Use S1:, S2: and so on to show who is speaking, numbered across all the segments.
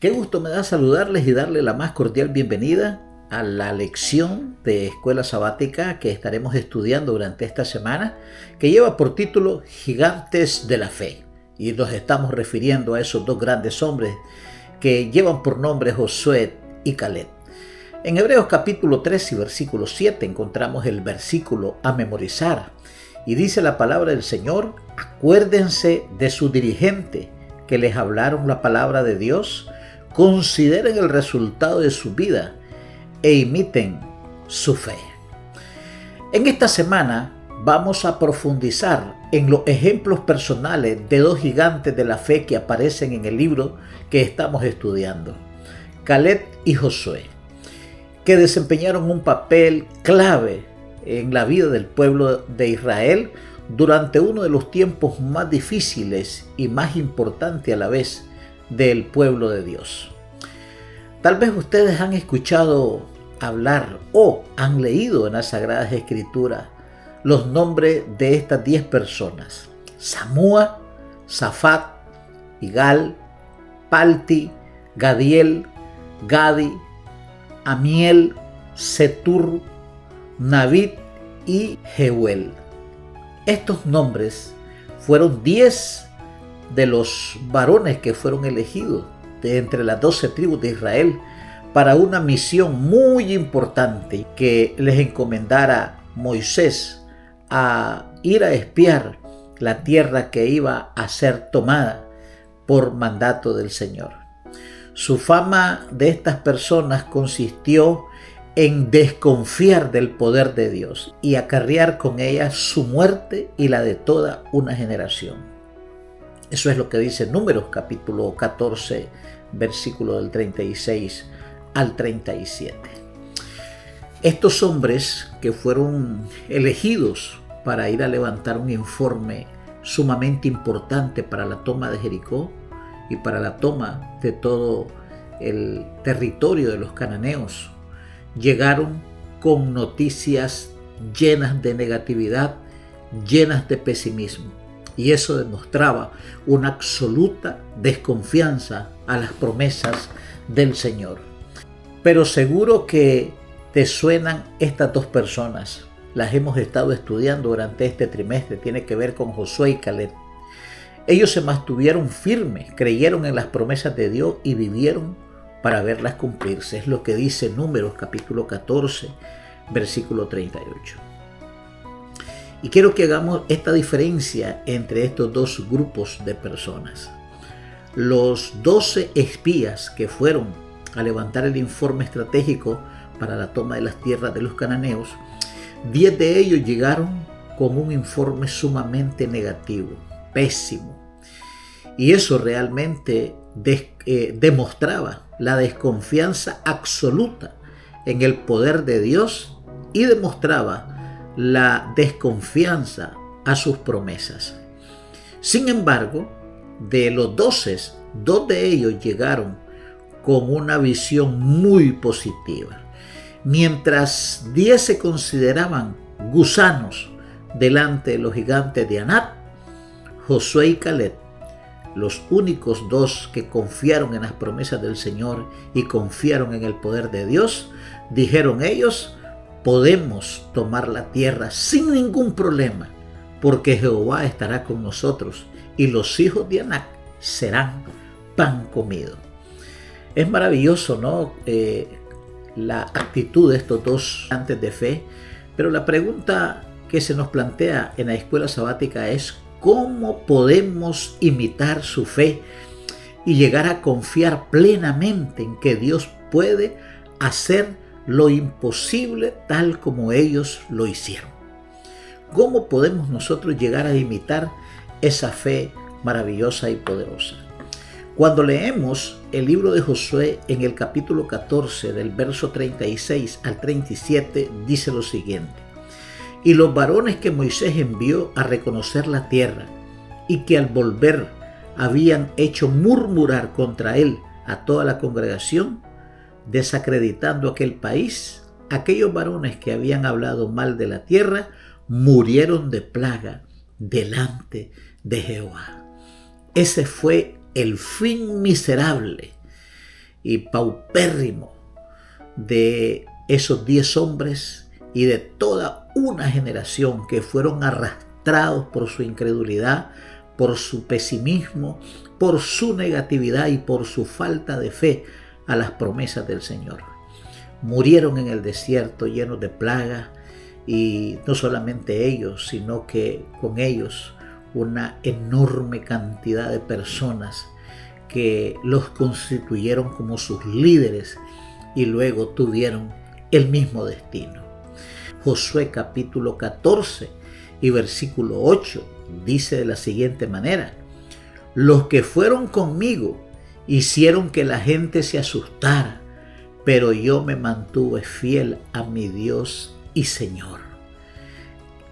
S1: Qué gusto me da saludarles y darle la más cordial bienvenida a la lección de Escuela Sabática que estaremos estudiando durante esta semana, que lleva por título Gigantes de la Fe. Y nos estamos refiriendo a esos dos grandes hombres que llevan por nombre Josué y Caleb. En Hebreos capítulo 3 y versículo 7 encontramos el versículo a memorizar. Y dice la palabra del Señor: acuérdense de su dirigente que les hablaron la palabra de Dios, consideren el resultado de su vida e imiten su fe. En esta semana vamos a profundizar en los ejemplos personales de dos gigantes de la fe que aparecen en el libro que estamos estudiando, Caleb y Josué, que desempeñaron un papel clave en la vida del pueblo de Israel durante uno de los tiempos más difíciles y más importantes a la vez del pueblo de Dios. Tal vez ustedes han escuchado hablar o han leído en las Sagradas Escrituras los nombres de estas 10 personas: Samúa, Safat, Igal, Palti, Gadiel, Gadi, Amiel, Setur, Navid y Jeuel. Estos nombres fueron 10 de los varones que fueron elegidos de entre las 12 tribus de Israel para una misión muy importante que les encomendara Moisés a ir a espiar la tierra que iba a ser tomada por mandato del Señor. Su fama de estas personas consistió en desconfiar del poder de Dios y acarrear con ella su muerte y la de toda una generación. Eso es lo que dice Números capítulo 14, versículo del 36 al 37. Estos hombres que fueron elegidos para ir a levantar un informe sumamente importante para la toma de Jericó y para la toma de todo el territorio de los cananeos, llegaron con noticias llenas de negatividad, llenas de pesimismo. Y eso demostraba una absoluta desconfianza a las promesas del Señor. Pero seguro que te suenan estas dos personas. Las hemos estado estudiando durante este trimestre. Tiene que ver con Josué y Caleb. Ellos se mantuvieron firmes, creyeron en las promesas de Dios y vivieron para verlas cumplirse. Es lo que dice Números capítulo 14, versículo 38. Y quiero que hagamos esta diferencia entre estos dos grupos de personas. Los 12 espías que fueron a levantar el informe estratégico para la toma de las tierras de los cananeos, 10 de ellos llegaron con un informe sumamente negativo, pésimo. Y eso realmente demostraba la desconfianza absoluta en el poder de Dios y demostraba la desconfianza a sus promesas. Sin embargo, de los 12, 2 de ellos llegaron con una visión muy positiva. Mientras 10 se consideraban gusanos delante de los gigantes de Anac, Josué y Caleb, los únicos 2 que confiaron en las promesas del Señor y confiaron en el poder de Dios, dijeron ellos: podemos tomar la tierra sin ningún problema, porque Jehová estará con nosotros y los hijos de Anac serán pan comido. Es maravilloso, ¿no? La actitud de estos dos gigantes de fe, pero la pregunta que se nos plantea en la escuela sabática es: ¿cómo podemos imitar su fe y llegar a confiar plenamente en que Dios puede hacer lo imposible tal como ellos lo hicieron? ¿Cómo podemos nosotros llegar a imitar esa fe maravillosa y poderosa? Cuando leemos el libro de Josué en el capítulo 14 del verso 36 al 37 dice lo siguiente: y los varones que Moisés envió a reconocer la tierra y que al volver habían hecho murmurar contra él a toda la congregación, desacreditando aquel país, aquellos varones que habían hablado mal de la tierra murieron de plaga delante de Jehová. Ese fue el fin miserable y paupérrimo de esos 10 hombres y de toda una generación que fueron arrastrados por su incredulidad, por su pesimismo, por su negatividad y por su falta de fe a las promesas del Señor. Murieron en el desierto llenos de plagas, y no solamente ellos, sino que con ellos una enorme cantidad de personas que los constituyeron como sus líderes y luego tuvieron el mismo destino. Josué capítulo 14 y versículo 8 dice de la siguiente manera: los que fueron conmigo hicieron que la gente se asustara, pero yo me mantuve fiel a mi Dios y Señor.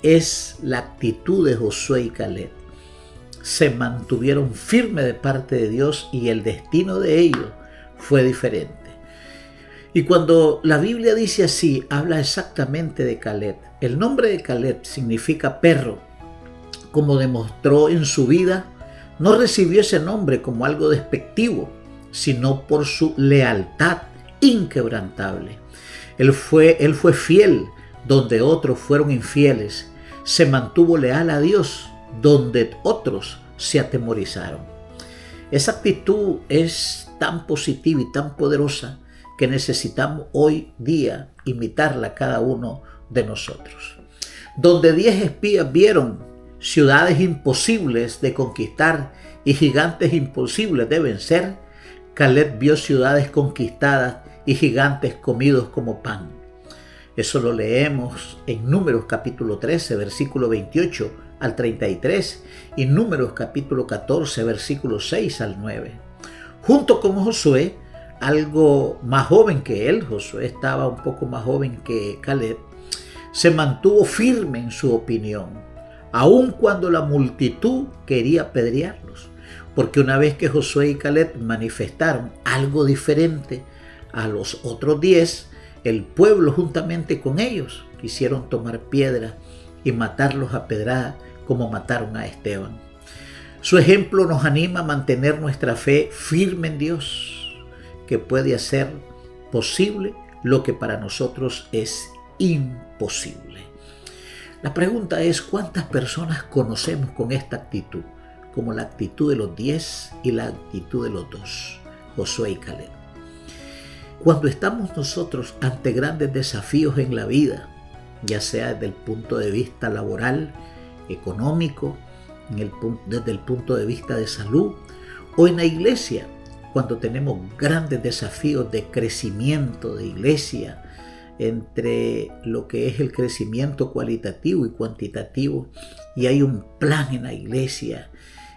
S1: Es la actitud de Josué y Caleb. Se mantuvieron firmes de parte de Dios y el destino de ellos fue diferente. Y cuando la Biblia dice así, habla exactamente de Caleb. El nombre de Caleb significa perro. Como demostró en su vida, no recibió ese nombre como algo despectivo, sino por su lealtad inquebrantable. Él fue fiel donde otros fueron infieles. Se mantuvo leal a Dios donde otros se atemorizaron. Esa actitud es tan positiva y tan poderosa que necesitamos hoy día imitarla cada uno de nosotros. Donde 10 espías vieron ciudades imposibles de conquistar y gigantes imposibles de vencer, Caleb vio ciudades conquistadas y gigantes comidos como pan. Eso lo leemos en Números capítulo 13, versículo 28 al 33 y Números capítulo 14, versículo 6 al 9. Junto con Josué, algo más joven que él, Josué estaba un poco más joven que Caleb, se mantuvo firme en su opinión, aun cuando la multitud quería apedrearlos, porque una vez que Josué y Caleb manifestaron algo diferente a los otros 10, el pueblo juntamente con ellos quisieron tomar piedra y matarlos a pedrada como mataron a Esteban. Su ejemplo nos anima a mantener nuestra fe firme en Dios, que puede hacer posible lo que para nosotros es imposible. La pregunta es: ¿cuántas personas conocemos con esta actitud? Como la actitud de los 10 y la actitud de los 2, Josué y Caleb. Cuando estamos nosotros ante grandes desafíos en la vida, ya sea desde el punto de vista laboral, económico, desde el punto de vista de salud, o en la iglesia, cuando tenemos grandes desafíos de crecimiento de iglesia, entre lo que es el crecimiento cualitativo y cuantitativo, y hay un plan en la iglesia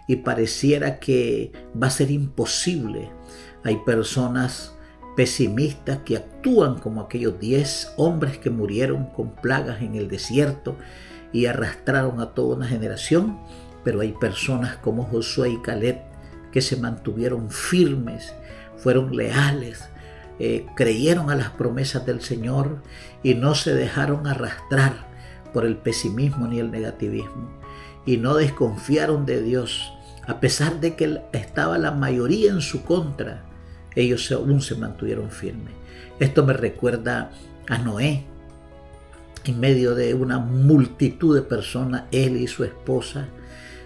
S1: y pareciera que va a ser imposible. Hay personas pesimistas que actúan como aquellos 10 hombres que murieron con plagas en el desierto y arrastraron a toda una generación, pero hay personas como Josué y Caleb que se mantuvieron firmes, fueron leales, creyeron a las promesas del Señor y no se dejaron arrastrar por el pesimismo ni el negativismo, y no desconfiaron de Dios. A pesar de que estaba la mayoría en su contra, ellos aún se mantuvieron firmes. Esto me recuerda a Noé. En medio de una multitud de personas, él y su esposa,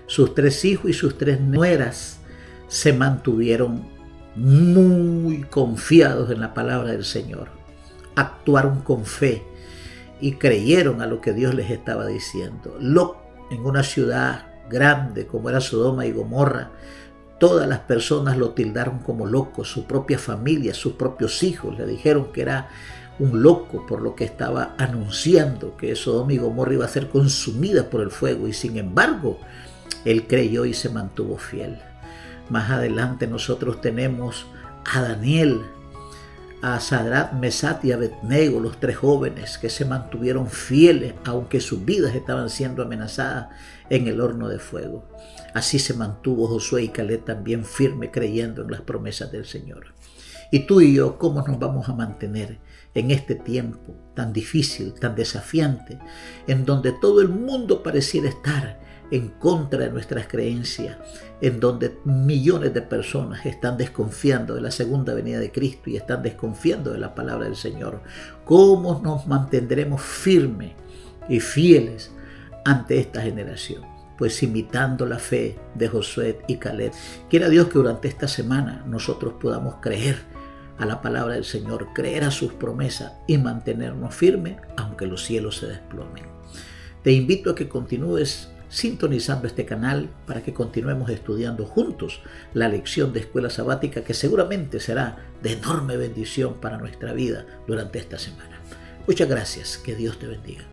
S1: sus 3 hijos y sus 3 nueras se mantuvieron muy confiados en la palabra del Señor. Actuaron con fe y creyeron a lo que Dios les estaba diciendo. Lot, en una ciudad grande como era Sodoma y Gomorra, todas las personas lo tildaron como loco. Su propia familia, sus propios hijos le dijeron que era un loco por lo que estaba anunciando, que Sodoma y Gomorra iba a ser consumida por el fuego, y sin embargo él creyó y se mantuvo fiel. Más adelante nosotros tenemos a Daniel, a Sadrach, Mesach y Abednego, los 3 jóvenes que se mantuvieron fieles aunque sus vidas estaban siendo amenazadas en el horno de fuego. Así se mantuvo Josué y Caleb también firme, creyendo en las promesas del Señor. Y tú y yo, ¿cómo nos vamos a mantener en este tiempo tan difícil, tan desafiante, en donde todo el mundo pareciera estar en contra de nuestras creencias, en donde millones de personas están desconfiando de la segunda venida de Cristo y están desconfiando de la palabra del Señor. ¿Cómo nos mantendremos firmes y fieles ante esta generación? Pues imitando la fe de Josué y Caleb. Quiera Dios que durante esta semana nosotros podamos creer a la palabra del Señor, creer a sus promesas y mantenernos firmes aunque los cielos se desplomen. Te invito a que continúes sintonizando este canal para que continuemos estudiando juntos la lección de escuela sabática, que seguramente será de enorme bendición para nuestra vida durante esta semana. Muchas gracias, que Dios te bendiga.